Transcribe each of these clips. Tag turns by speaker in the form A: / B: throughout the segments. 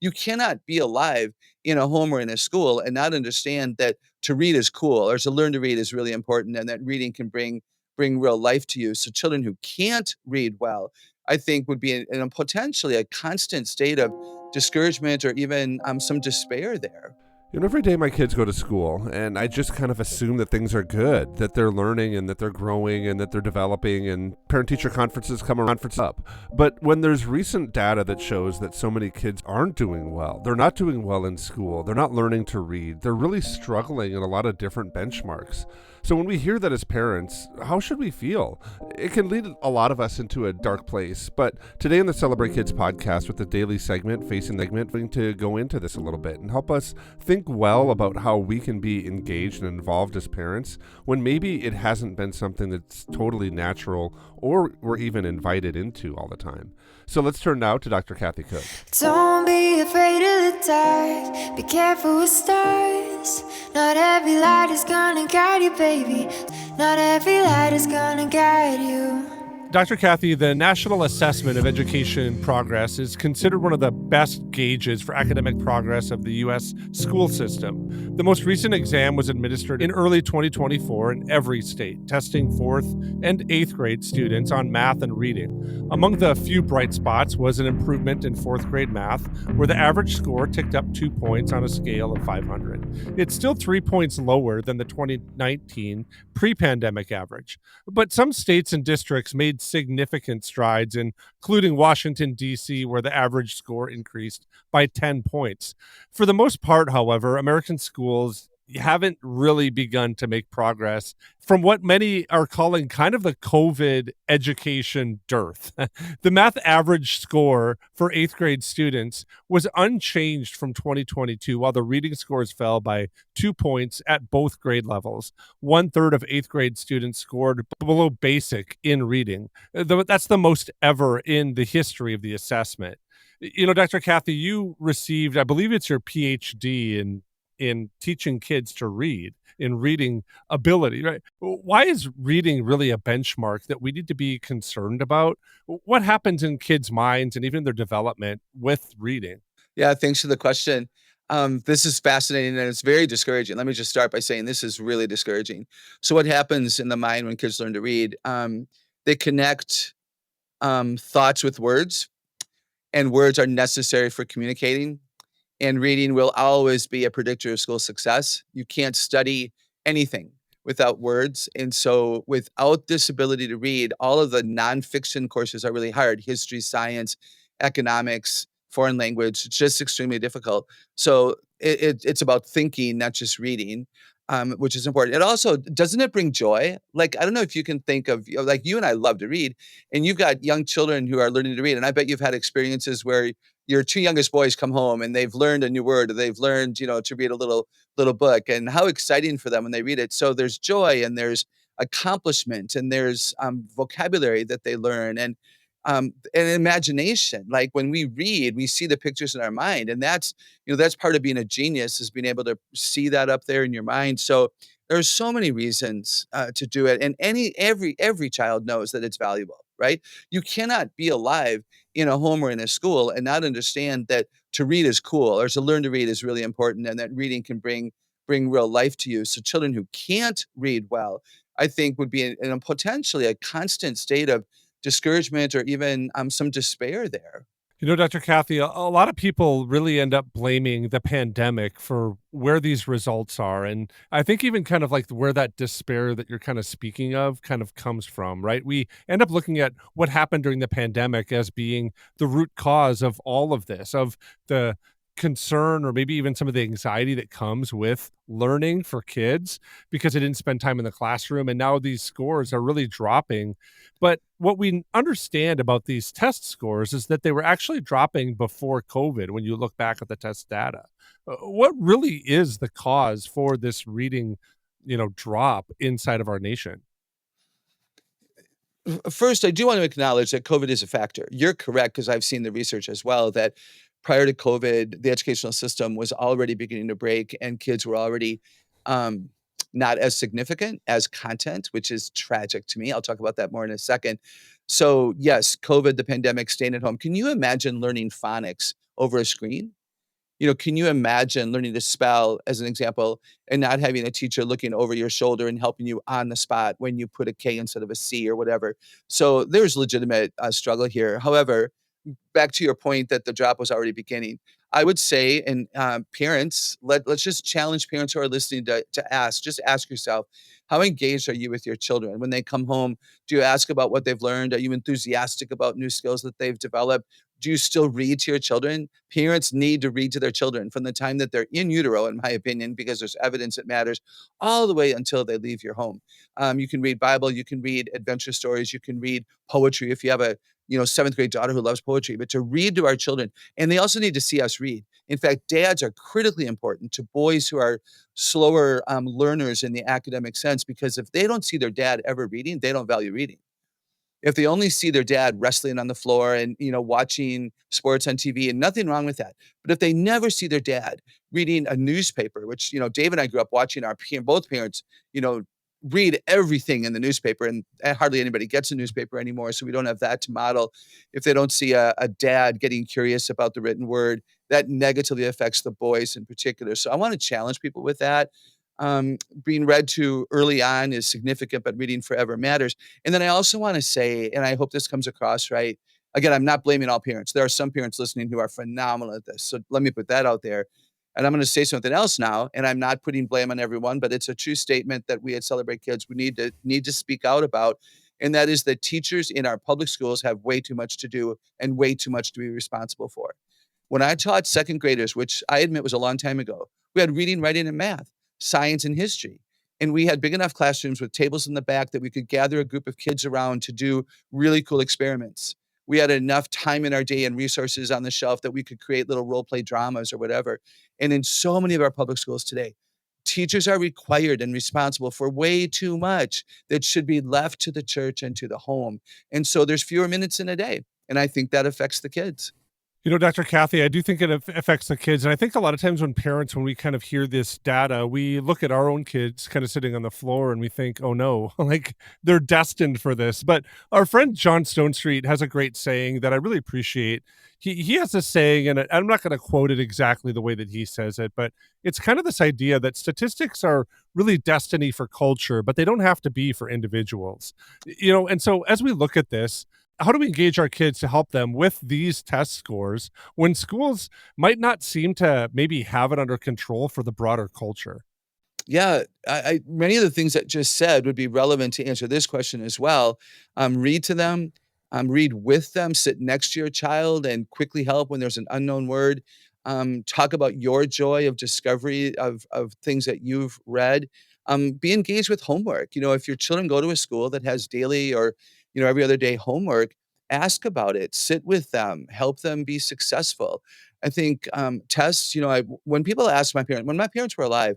A: You cannot be alive in a home or in a school and not understand that to read is cool or to learn to read is really important and that reading can bring real life to you. So children who can't read well, I think would be in a potentially a constant state of discouragement or even some despair there.
B: Every day my kids go to school, and I just kind of assume that things are good, that they're learning and that they're growing and that they're developing, and parent teacher conferences come around for up. But when there's recent data that shows that so many kids aren't doing well, they're not doing well in school, they're not learning to read, they're really struggling in a lot of different benchmarks. So when we hear that as parents, how should we feel? It can lead a lot of us into a dark place. But today on the Celebrate Kids podcast with the daily segment, Facing the Segment, we're going to go into this a little bit and help us think well about how we can be engaged and involved as parents when maybe it hasn't been something that's totally natural or we're even invited into all the time. So let's turn now to Dr. Kathy Cook.
C: Don't be afraid of the dark. Be careful with stars. Not every light is gonna guide you, baby. Not every light is gonna guide you.
D: Dr. Kathy, the National Assessment of Education Progress is considered one of the best gauges for academic progress of the U.S. school system. The most recent exam was administered in early 2024 in every state, testing 4th and 8th grade students on math and reading. Among the few bright spots was an improvement in 4th grade math, where the average score ticked up 2 points on a scale of 500. It's still 3 points lower than the 2019 pre-pandemic average, but some states and districts made significant strides, including Washington, D.C., where the average score increased by 10 points. For the most part, however, American schools haven't really begun to make progress from what many are calling kind of the COVID education dearth. The math average score for 8th grade students was unchanged from 2022, while the reading scores fell by 2 points at both grade levels. 1/3 of 8th grade students scored below basic in reading. That's the most ever in the history of the assessment. Dr. Kathy, you received, I believe it's your PhD in teaching kids to read, in reading ability, right? Why is reading really a benchmark that we need to be concerned about? What happens in kids' minds and even their development with reading?
A: Yeah, thanks for the question. This is fascinating and it's very discouraging. Let me just start by saying this is really discouraging. So, what happens in the mind when kids learn to read? They connect thoughts with words, and words are necessary for communicating. And reading will always be a predictor of school success. You can't study anything without words. And so, without this ability to read, all of the nonfiction courses are really hard: history, science, economics, foreign language. It's just extremely difficult. So, it's about thinking, not just reading. Which is important. It also doesn't it bring joy? Like, I don't know if you can think of, like, you and I love to read, and you've got young children who are learning to read, and I bet you've had experiences where your two youngest boys come home and they've learned a new word, or they've learned, to read a little book, and how exciting for them when they read it. So there's joy and there's accomplishment and there's vocabulary that they learn and imagination. Like when we read, we see the pictures in our mind, and that's part of being a genius is being able to see that up there in your mind. So there's so many reasons to do it, and every child knows that it's valuable, right? You cannot be alive in a home or in a school and not understand that to read is cool or to learn to read is really important and that reading can bring real life to you. So children who can't read well, I think would be in a potentially a constant state of discouragement or even some despair there.
D: Dr. Kathy, a lot of people really end up blaming the pandemic for where these results are. And I think even kind of like where that despair that you're kind of speaking of kind of comes from, right? We end up looking at what happened during the pandemic as being the root cause of all of this, of the concern or maybe even some of the anxiety that comes with learning for kids because they didn't spend time in the classroom. And now these scores are really dropping. But what we understand about these test scores is that they were actually dropping before COVID when you look back at the test data. What really is the cause for this reading, drop inside of our nation?
A: First, I do want to acknowledge that COVID is a factor. You're correct, because I've seen the research as well that prior to COVID, the educational system was already beginning to break and kids were already um, not as significant as content, which is tragic to me. I'll talk about that more in a second. So, yes, COVID, the pandemic, staying at home. Can you imagine learning phonics over a screen? Can you imagine learning to spell, as an example, and not having a teacher looking over your shoulder and helping you on the spot when you put a K instead of a C or whatever? So there's legitimate struggle here. However, back to your point that the drop was already beginning. I would say, and parents, let's just challenge parents who are listening to ask. Just ask yourself, how engaged are you with your children when they come home? Do you ask about what they've learned? Are you enthusiastic about new skills that they've developed? Do you still read to your children? Parents need to read to their children from the time that they're in utero, in my opinion, because there's evidence that matters, all the way until they leave your home. You can read Bible, you can read adventure stories, you can read poetry if you have a seventh grade daughter who loves poetry, but to read to our children. And they also need to see us read. In fact, dads are critically important to boys who are slower learners in the academic sense, because if they don't see their dad ever reading, they don't value reading. If they only see their dad wrestling on the floor and, watching sports on TV, and nothing wrong with that. But if they never see their dad reading a newspaper, which, Dave and I grew up watching both parents, you know, read everything in the newspaper, and hardly anybody gets a newspaper anymore. So we don't have that to model. If they don't see a dad getting curious about the written word, that negatively affects the boys in particular. So I want to challenge people with that. Being read to early on is significant, but reading forever matters. And then I also want to say, and I hope this comes across right. Again, I'm not blaming all parents. There are some parents listening who are phenomenal at this. So let me put that out there. And I'm going to say something else now, and I'm not putting blame on everyone, but it's a true statement that we at Celebrate Kids we need to speak out about, and that is that teachers in our public schools have way too much to do and way too much to be responsible for. When I taught second graders, which I admit was a long time ago, we had reading, writing, and math, science, and history. And we had big enough classrooms with tables in the back that we could gather a group of kids around to do really cool experiments. We had enough time in our day and resources on the shelf that we could create little role play dramas or whatever. And in so many of our public schools today, teachers are required and responsible for way too much that should be left to the church and to the home. And so there's fewer minutes in a day. And I think that affects the kids.
D: Dr. Kathy, I do think it affects the kids. And I think a lot of times when parents, when we kind of hear this data, we look at our own kids kind of sitting on the floor and we think, oh no, like they're destined for this. But our friend John Stone Street has a great saying that I really appreciate. He has this saying, and I'm not going to quote it exactly the way that he says it, but it's kind of this idea that statistics are really destiny for culture, but they don't have to be for individuals. And so as we look at this, how do we engage our kids to help them with these test scores when schools might not seem to maybe have it under control for the broader culture?
A: Yeah, many of the things that just said would be relevant to answer this question as well. Read to them, read with them, sit next to your child and quickly help when there's an unknown word. Talk about your joy of discovery of things that you've read. Be engaged with homework. If your children go to a school that has daily or every other day homework, ask about it. Sit with them. Help them be successful. I think tests. When people ask when my parents were alive,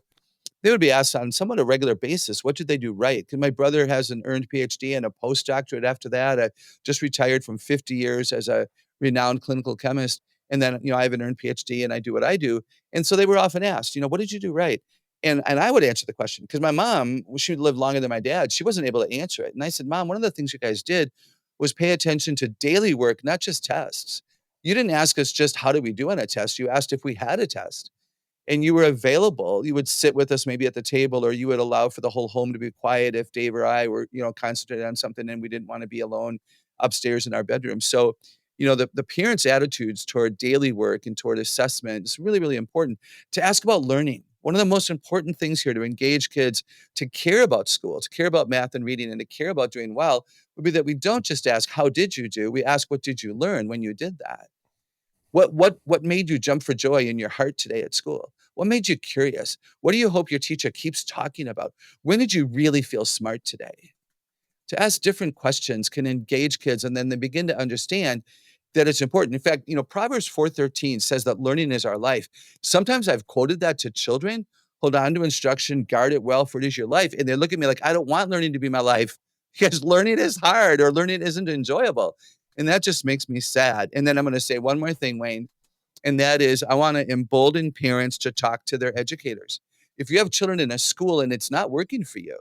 A: they would be asked on somewhat a regular basis, what did they do right? Because my brother has an earned PhD and a postdoctorate after that. I just retired from 50 years as a renowned clinical chemist. And then, I have an earned PhD and I do what I do. And so they were often asked, what did you do right? And I would answer the question because my mom, she lived longer than my dad. She wasn't able to answer it. And I said, Mom, one of the things you guys did was pay attention to daily work, not just tests. You didn't ask us just how did we do on a test. You asked if we had a test and you were available, you would sit with us maybe at the table, or you would allow for the whole home to be quiet if Dave or I were, concentrated on something and we didn't want to be alone upstairs in our bedroom. So, the parents' attitudes toward daily work and toward assessment is really, really important. To ask about learning. One of the most important things here to engage kids to care about school, to care about math and reading, and to care about doing well would be that we don't just ask, how did you do? We ask, what did you learn when you did that? What made you jump for joy in your heart today at school? What made you curious? What do you hope your teacher keeps talking about? When did you really feel smart today? To ask different questions can engage kids, and then they begin to understand that it's important. In fact, Proverbs 4:13 says that learning is our life. Sometimes I've quoted that to children. Hold on to instruction, guard it well, for it is your life. And they look at me like, I don't want learning to be my life because learning is hard or learning isn't enjoyable. And that just makes me sad. And then I'm going to say one more thing, Wayne, and that is I want to embolden parents to talk to their educators. If you have children in a school and it's not working for you,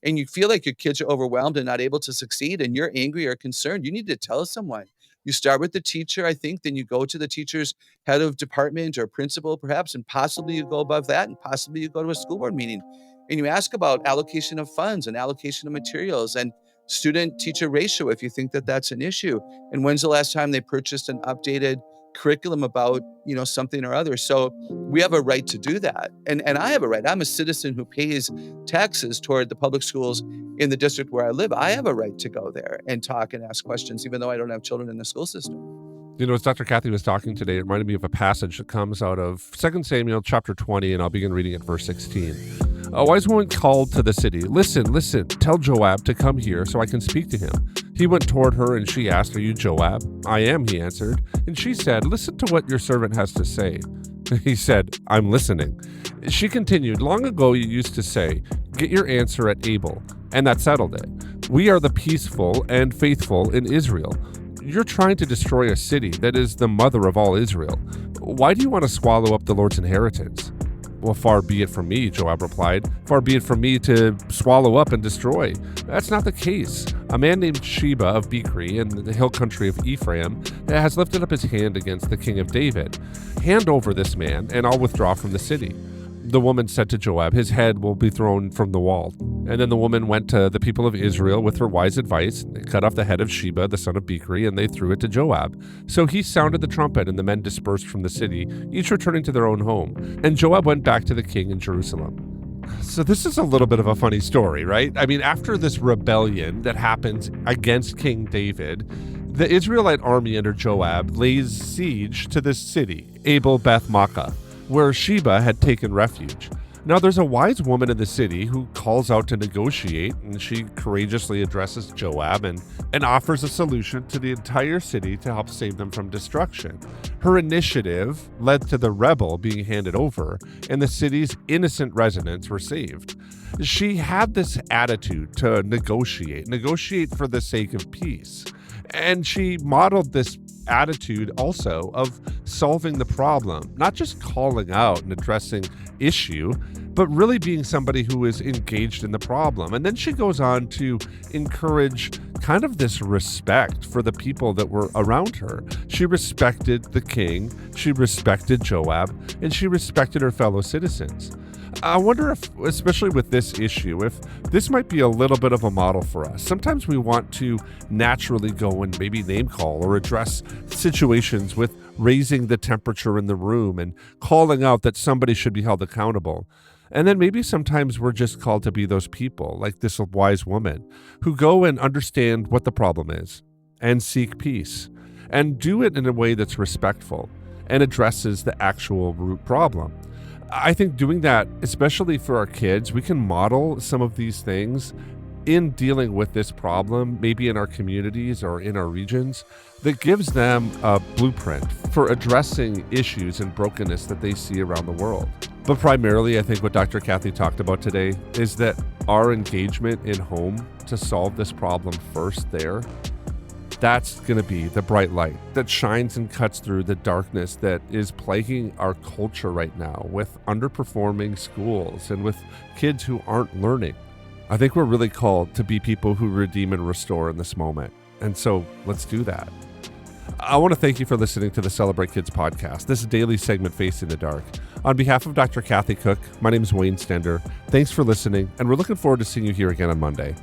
A: and you feel like your kids are overwhelmed and not able to succeed, and you're angry or concerned, you need to tell someone. You start with the teacher, I think, then you go to the teacher's head of department or principal, perhaps, and possibly you go above that, and possibly you go to a school board meeting and you ask about allocation of funds and allocation of materials and student teacher ratio if you think that that's an issue. And when's the last time they purchased an updated curriculum about, something or other? So we have a right to do that. And I have a right. I'm a citizen who pays taxes toward the public schools in the district where I live. I have a right to go there and talk and ask questions, even though I don't have children in the school system.
B: As Dr. Kathy was talking today, it reminded me of a passage that comes out of 2 Samuel chapter 20, and I'll begin reading at verse 16. A wise woman called to the city, Listen, tell Joab to come here so I can speak to him. He went toward her, and she asked, Are you Joab? I am, he answered. And she said, Listen to what your servant has to say. He said, I'm listening. She continued, Long ago you used to say, Get your answer at Abel, and that settled it. We are the peaceful and faithful in Israel. You're trying to destroy a city that is the mother of all Israel. Why do you want to swallow up the Lord's inheritance? Well, far be it from me, Joab replied. Far be it from me to swallow up and destroy. That's not the case. A man named Sheba of Bichri in the hill country of Ephraim has lifted up his hand against the king of David. Hand over this man, and I'll withdraw from the city. The woman said to Joab, His head will be thrown from the wall. And then the woman went to the people of Israel with her wise advice. They cut off the head of Sheba, the son of Bichri, and they threw it to Joab. So he sounded the trumpet, and the men dispersed from the city, each returning to their own home. And Joab went back to the king in Jerusalem. So this is a little bit of a funny story, right? I mean, after this rebellion that happens against King David, the Israelite army under Joab lays siege to this city, Abel Beth Maachah, where Sheba had taken refuge. Now, there's a wise woman in the city who calls out to negotiate, and she courageously addresses Joab and offers a solution to the entire city to help save them from destruction. Her initiative led to the rebel being handed over, and the city's innocent residents were saved. She had this attitude to negotiate for the sake of peace. And she modeled this attitude also of solving the problem, not just calling out and addressing issue, but really being somebody who is engaged in the problem. And then she goes on to encourage kind of this respect for the people that were around her. She respected the king, she respected Joab, and she respected her fellow citizens. I wonder if, especially with this issue, if this might be a little bit of a model for us. Sometimes we want to naturally go and maybe name call or address situations with raising the temperature in the room and calling out that somebody should be held accountable. And then maybe sometimes we're just called to be those people, like this wise woman, who go and understand what the problem is and seek peace and do it in a way that's respectful and addresses the actual root problem. I think doing that, especially for our kids, we can model some of these things in dealing with this problem, maybe in our communities or in our regions, that gives them a blueprint for addressing issues and brokenness that they see around the world. But primarily, I think what Dr. Kathy talked about today is that our engagement in home to solve this problem first there, that's going to be the bright light that shines and cuts through the darkness that is plaguing our culture right now with underperforming schools and with kids who aren't learning. I think we're really called to be people who redeem and restore in this moment. And so let's do that. I want to thank you for listening to the Celebrate Kids podcast, this daily segment Facing the Dark. On behalf of Dr. Kathy Cook, my name is Wayne Stender. Thanks for listening, and we're looking forward to seeing you here again on Monday.